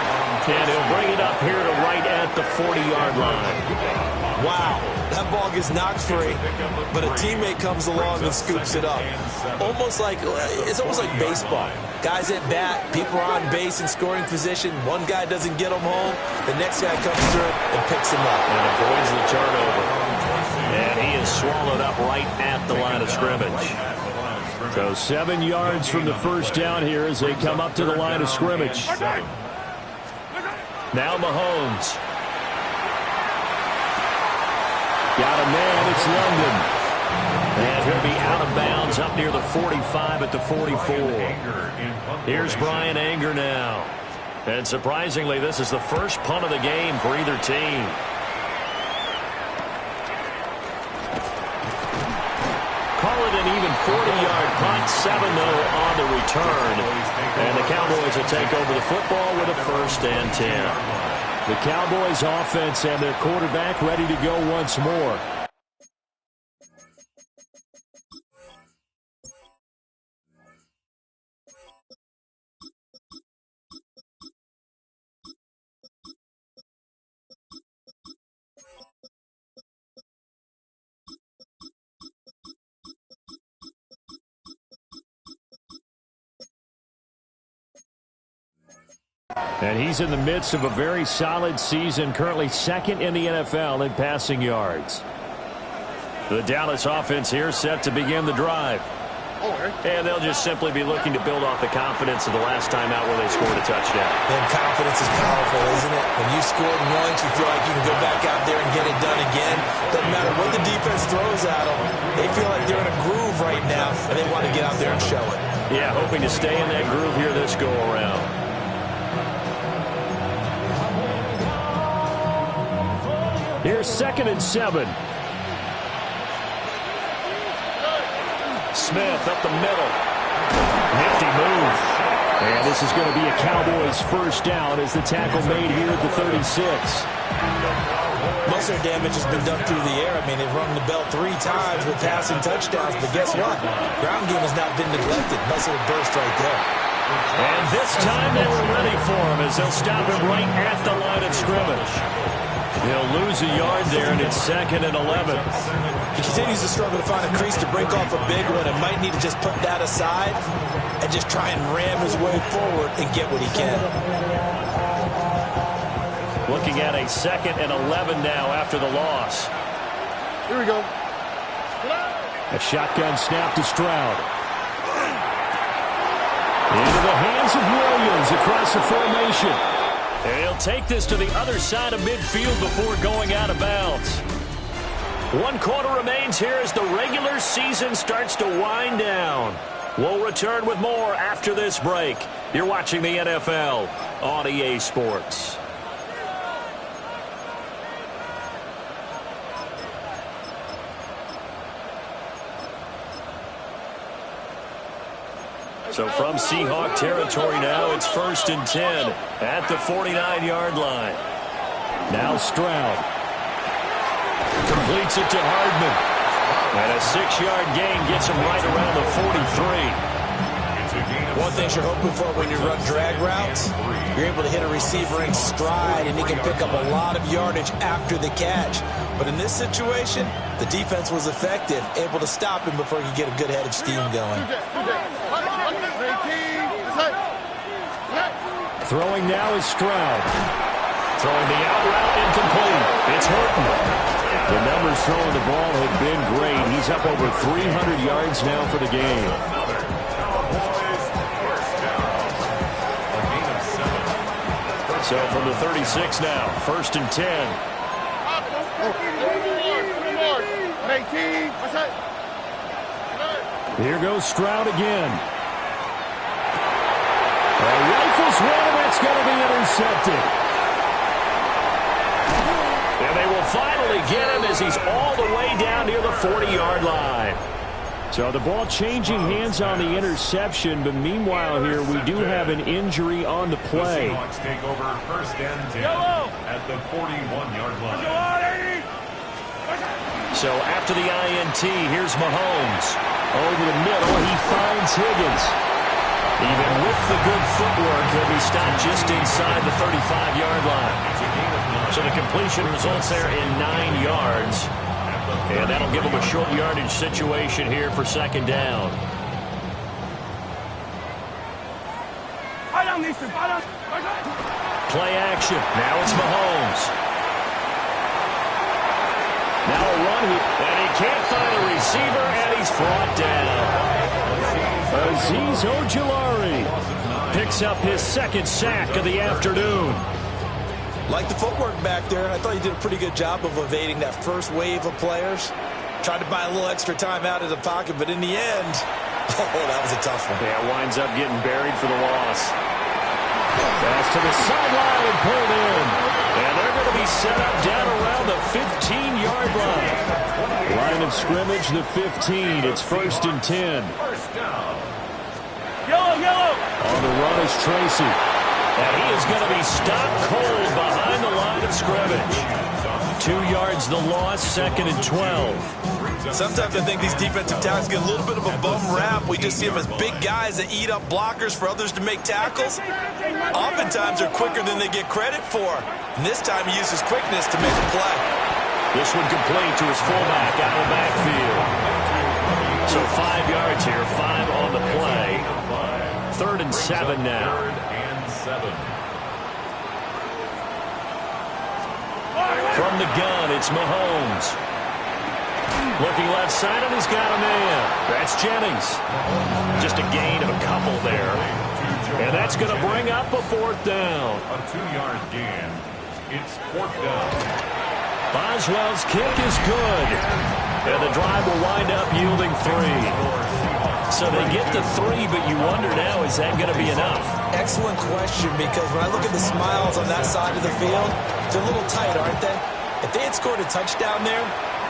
And he'll bring it up here to right at the 40-yard line. Wow, that ball gets knocked free, but a teammate comes along and scoops it up. It's almost like baseball. Guys at bat, people are on base in scoring position. One guy doesn't get them home. The next guy comes through and picks him up. And avoids the turnover. And he is swallowed up right at the line of scrimmage. So 7 yards from the first down here as they come up to the line of scrimmage. Now Mahomes. Got a man, it's London. And he'll be out of bounds up near the 45 at the 44. Here's Brian Anger now. And surprisingly, this is the first punt of the game for either team. Call it an even 40-yard punt, 7 though on the return. And the Cowboys will take over the football with a first and 10. The Cowboys offense and their quarterback ready to go once more. And he's in the midst of a very solid season, currently 2nd in the NFL in passing yards. The Dallas offense here set to begin the drive. And they'll just simply be looking to build off the confidence of the last time out where they scored a touchdown. And confidence is powerful, isn't it? When you scored once, you feel like you can go back out there and get it done again. Doesn't matter what the defense throws at them. They feel like they're in a groove right now, and they want to get out there and show it. Yeah, hoping to stay in that groove here this go-around. Here's 2nd and 7. Smith up the middle. Nifty move. And this is going to be a Cowboys first down as the tackle made here at the 36. Most of their damage has been done through the air. I mean, they've rung the bell 3 times with passing touchdowns, but guess what? Ground game has not been neglected. Nice little burst right there. And this time they were ready for him as they'll stop him right at the line of scrimmage. He'll lose a yard there, and it's 2nd and 11. He continues to struggle to find a crease to break off a big one and might need to just put that aside and just try and ram his way forward and get what he can. Looking at a 2nd and 11 now after the loss. Here we go. A shotgun snap to Stroud. Into the hands of Williams across the formation. And he'll take this to the other side of midfield before going out of bounds. 1 quarter remains here as the regular season starts to wind down. We'll return with more after this break. You're watching the NFL on EA Sports. So from Seahawk territory now, it's 1st and 10 at the 49-yard line. Now Stroud. Completes it to Hardman. And a 6-yard gain gets him right around the 43. One thing you're hoping for when you run drag routes, you're able to hit a receiver in stride, and he can pick up a lot of yardage after the catch. But in this situation, the defense was effective, able to stop him before he could get a good head of steam going. Throwing now is Stroud. Throwing the out route incomplete. It's Horton. The numbers throwing the ball have been great. He's up over 300 yards now for the game. So from the 36 now, 1st and 10. Here goes Stroud again. Rifles one, and that's going to be intercepted. And they will finally get him as he's all the way down near the 40-yard line. So the ball changing hands on the interception, but meanwhile here we do have an injury on the play. The Seahawks take over first and 10 at the 41-yard line. So after the INT, here's Mahomes. Over the middle, he finds Higgins. Even with the good footwork, he'll be stopped just inside the 35-yard line. So the completion results there in 9 yards. And that'll give him a short yardage situation here for second down. Play action. Now it's Mahomes. Now a run here. And he can't find a receiver, and he's brought down. Azeez Ojulari Picks up his second sack of the afternoon. Like the footwork back there, I thought he did a pretty good job of evading that first wave of players. Tried to buy a little extra time out of the pocket, but in the end, oh, that was a tough one. Yeah, winds up getting buried for the loss. Pass to the sideline and pulled in. And they're going to be set up down around the 15-yard line. Line of scrimmage, the 15. It's first and 10. Yellow. On the run is Tracy. And he is going to be stopped cold behind the line of scrimmage. 2 yards the loss, second and 12. Sometimes I think these defensive tackles get a little bit of a bum rap. We just see them as big guys that eat up blockers for others to make tackles. Oftentimes they're quicker than they get credit for. And this time he uses quickness to make a play. This one complete to his fullback out of the backfield. So 5 yards here, 5 on the play. 3rd and 7 now. 3rd and 7. From the gun, it's Mahomes. Looking left side, and he's got a man. That's Jennings. Just a gain of a couple there. And that's going to bring up a 4th down. A 2-yard gain. It's 4th down. Boswell's kick is good. And the drive will wind up yielding 3. So they get to 3, but you wonder now, is that going to be enough? Excellent question, because when I look at the smiles on that side of the field, they're a little tight, aren't they? If they had scored a touchdown there,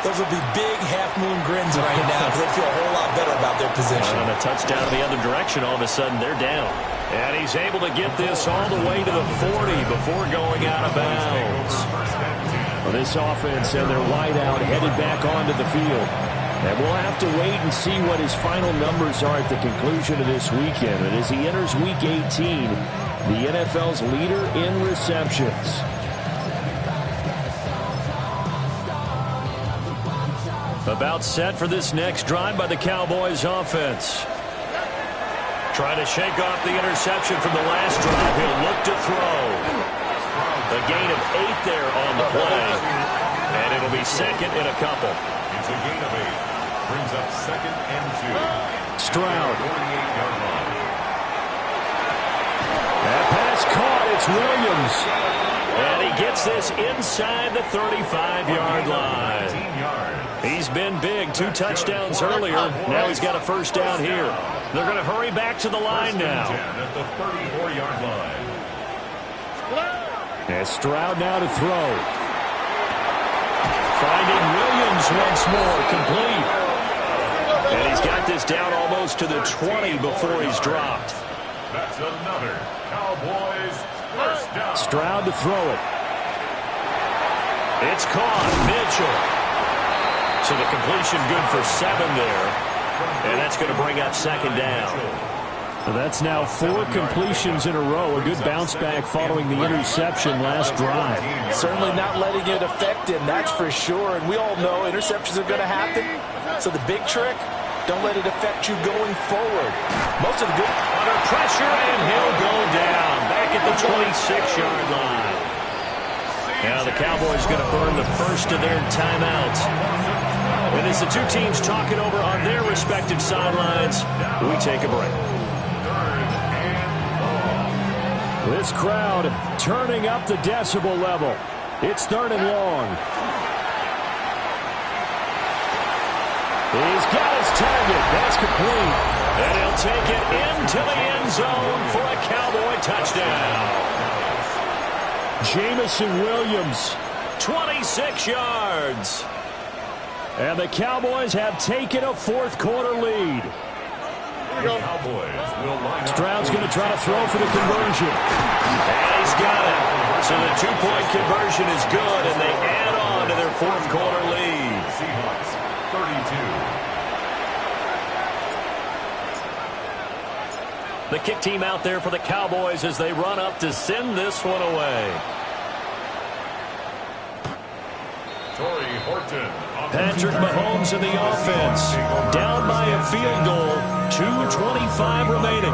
those would be big half-moon grins right now because they feel a whole lot better about their position. And a touchdown the other direction, all of a sudden they're down. And he's able to get this all the way to the 40 before going out of bounds. Well, this offense and their wideout headed back onto the field. And we'll have to wait and see what his final numbers are at the conclusion of this weekend. And as he enters Week 18, the NFL's leader in receptions. About set for this next drive by the Cowboys offense. Trying to shake off the interception from the last drive. He'll look to throw. A gain of 8 there on the play. And it'll be second in a couple. It's a gain of 8. Brings up 2nd and 2. Stroud. 48-yard line. That pass caught. It's Williams. And he gets this inside the 35-yard line. 19 yards. He's been big. 2 touchdowns earlier. Now he's got a first down here. They're going to hurry back to the line now. At the 34-yard line. And Stroud now to throw. Finding Williams once more, complete. And he's got this down almost to the 20 before he's dropped. That's another Cowboys first down. Stroud to throw it. It's caught. Mitchell. So the completion good for 7 there. And that's going to bring up second down. So that's now 4 completions in a row. A good bounce back following the interception last drive. Certainly not letting it affect him, that's for sure. And we all know interceptions are going to happen. So the big trick, don't let it affect you going forward. Most of the good... Under pressure, and he'll go down. Back at the 26-yard line. Now the Cowboys going to burn the first of their timeouts. And as the two teams talk it over on their respective sidelines, we take a break. This crowd turning up the decibel level. It's 3rd and long. He's got his target. That's complete. And he'll take it into the end zone for a Cowboy touchdown. Jamison Williams. 26 yards. And the Cowboys have taken a fourth-quarter lead. Stroud's going to try to throw for the conversion. And he's got it. So the two-point conversion is good, and they add on to their fourth-quarter lead. Seahawks, 32. The kick team out there for the Cowboys as they run up to send this one away. Patrick Mahomes in the offense. Down by a field goal. 2:25 remaining.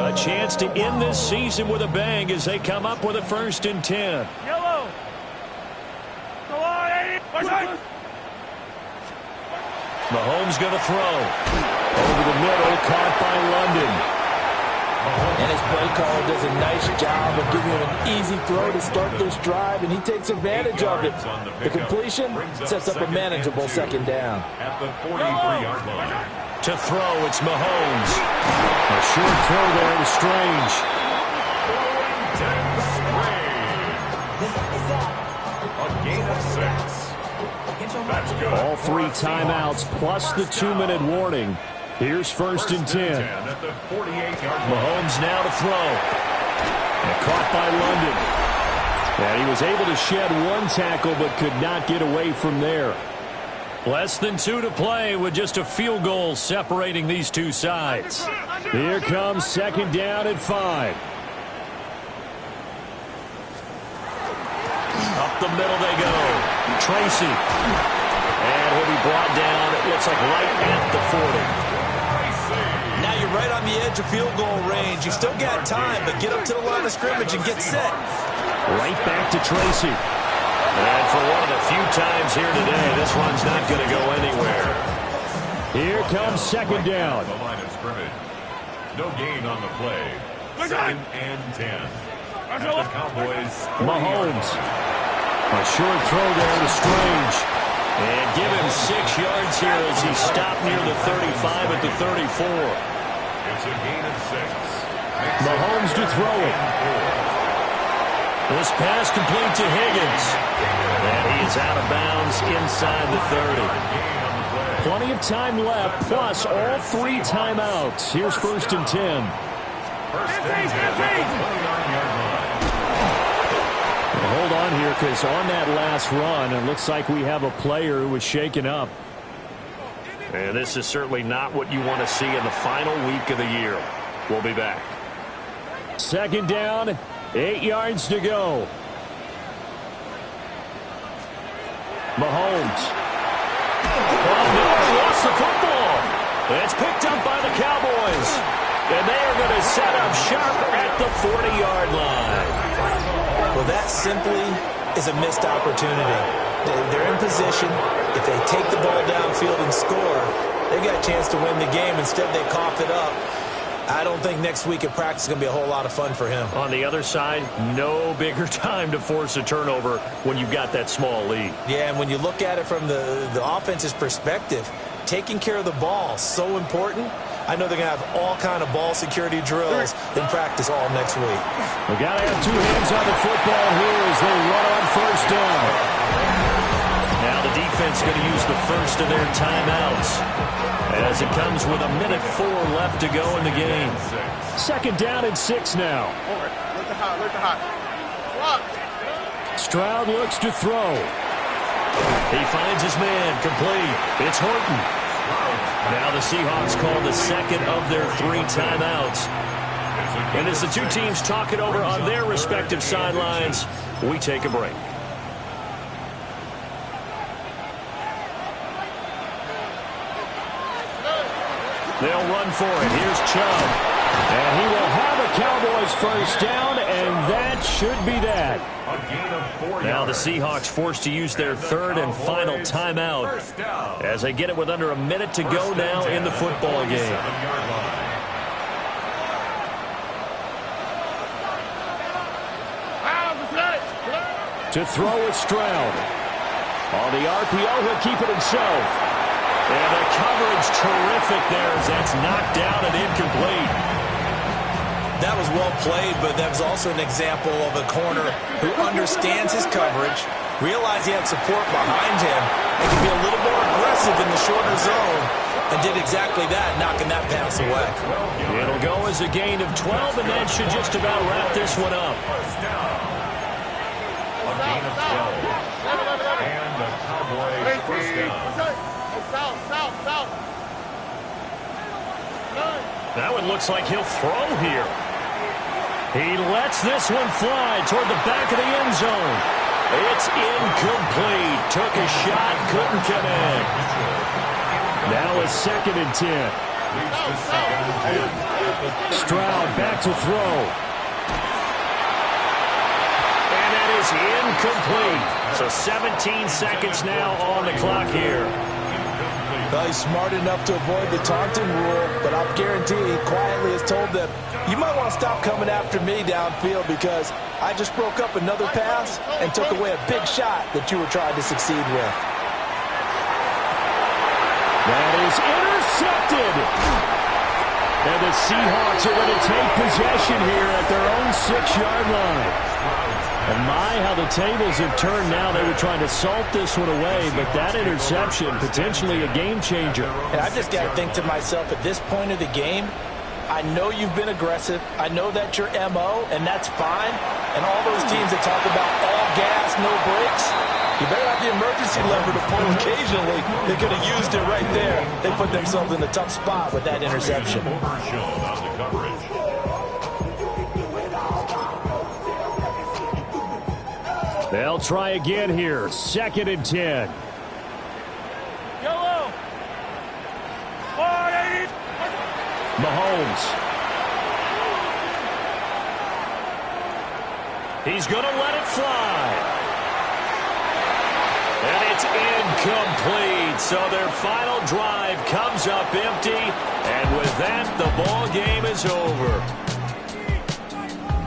A chance to end this season with a bang as they come up with a 1st and 10. Yellow. Go on, Eddie. Mahomes going to throw. Over the middle, caught by London. And his play caller does a nice job of giving him an easy throw to start this drive, and he takes advantage of it. The completion sets up a manageable 2nd down. At the 43-yard line. To throw, it's Mahomes. A short throw there to Strange. A gain of 6. That's good. All 3 timeouts plus the 2-minute warning. Here's 1st and 10. At the 48-yard line. Mahomes now to throw. And caught by London. And he was able to shed 1 tackle but could not get away from there. Less than 2 to play with just a field goal separating these two sides. Here comes 2nd down at 5. Up the middle they go. Tracy. And he'll be brought down, it looks like right at the 40. Now you're right on the edge of field goal range. You've still got time, but get up to the line of scrimmage and get set. Right back to Tracy. And for one of the few times here today, this one's not going to go anywhere. Here comes 2nd down. The line of scrimmage. No gain on the play. 2nd and 10. At the Cowboys. Mahomes. A short throw there to Strange. And give him 6 yards here as he stopped near the 35 at the 34. It's a gain of 6. Mahomes to throw it. This pass complete to Higgins. And he is out of bounds inside the 30. Plenty of time left, plus all 3 timeouts. Here's 1st and 10. 1st and 10 at the 29-yard line. Hold on here, because on that last run, it looks like we have a player who was shaken up. And this is certainly not what you want to see in the final week of the year. We'll be back. 2nd down, 8 yards to go. Mahomes. Oh, no, lost the football. It's picked up by the Cowboys. And they are going to set up sharp at the 40-yard line. Well, that simply is a missed opportunity. They're in position. If they take the ball downfield and score, they got a chance to win the game. Instead, they cough it up. I don't think next week at practice is going to be a whole lot of fun for him. On the other side, no bigger time to force a turnover when you've got that small lead. Yeah, and when you look at it from the offense's perspective, taking care of the ball is so important. I know they're going to have all kind of ball security drills in practice all next week. We got to have 2 hands on the football here as they run on 1st down. Now the defense going to use the first of their timeouts as it comes with 1:04 left to go in the game. 2nd down and 6 now. Look the hot. Stroud looks to throw. He finds his man complete. It's Horton. Now the Seahawks call the 2nd of their 3 timeouts. And as the 2 teams talk it over on their respective sidelines, we take a break. They'll run for it. Here's Chubb. And he will have a Cowboys 1st down, and that should be that. Now the Seahawks forced to use their 3rd and final timeout as they get it with under a minute to go now in the football game. To throw with Stroud. On the RPO, he'll keep it himself. And the coverage terrific there as that's knocked down and incomplete. That was well played, but that was also an example of a corner who understands his coverage Realized he had support behind him and could be a little more aggressive in the shorter zone, and did exactly that, knocking that pass away. It'll go as a gain of 12, and that should just about wrap this one up. First down. A gain of 12. And the Cowboys first down. That one looks like he'll throw here. He lets this one fly toward the back of the end zone. It's incomplete. Took a shot, couldn't connect. Now a 2nd and 10. Stroud back to throw. And that is incomplete. So 17 seconds now on the clock here. Well, he's smart enough to avoid the taunting rule, but I'll guarantee he quietly has told them, you might want to stop coming after me downfield because I just broke up another pass and took away a big shot that you were trying to succeed with. That is intercepted. And the Seahawks are going to take possession here at their own 6-yard line. And my, how the tables have turned now. They were trying to salt this one away, but that interception, potentially a game changer. And I just got to think to myself, at this point of the game, I know you've been aggressive. I know that's your MO, and that's fine. And all those teams that talk about all gas, no brakes, you better have the emergency lever to pull occasionally. They could have used it right there. They put themselves in a tough spot with that interception. Overshown on the coverage. They'll try again here. 2nd and 10. Yellow. 480. Mahomes. He's going to let it fly. And it's incomplete. So their final drive comes up empty. And with that, the ball game is over.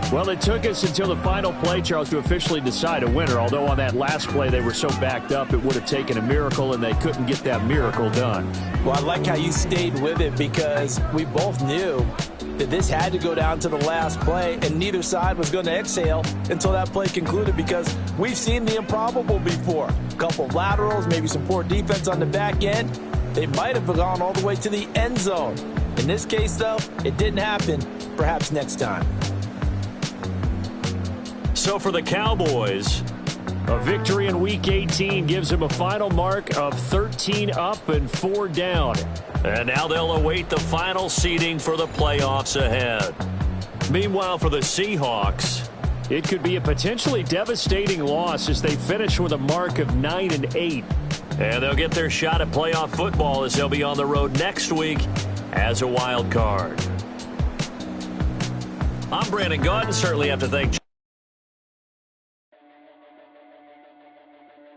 Well, it took us until the final play, Charles, to officially decide a winner. Although on that last play they were so backed up, it would have taken a miracle, and they couldn't get that miracle done. Well, I like how you stayed with it because we both knew that this had to go down to the last play, and neither side was going to exhale until that play concluded because we've seen the improbable before. A couple of laterals, maybe some poor defense on the back end. They might have gone all the way to the end zone. In this case, though, it didn't happen. Perhaps next time. So for the Cowboys, a victory in Week 18 gives them a final mark of 13 up and 4 down. And now they'll await the final seeding for the playoffs ahead. Meanwhile, for the Seahawks, it could be a potentially devastating loss as they finish with a mark of 9 and 8. And they'll get their shot at playoff football as they'll be on the road next week as a wild card. I'm Brandon Gaudin. Certainly have to thank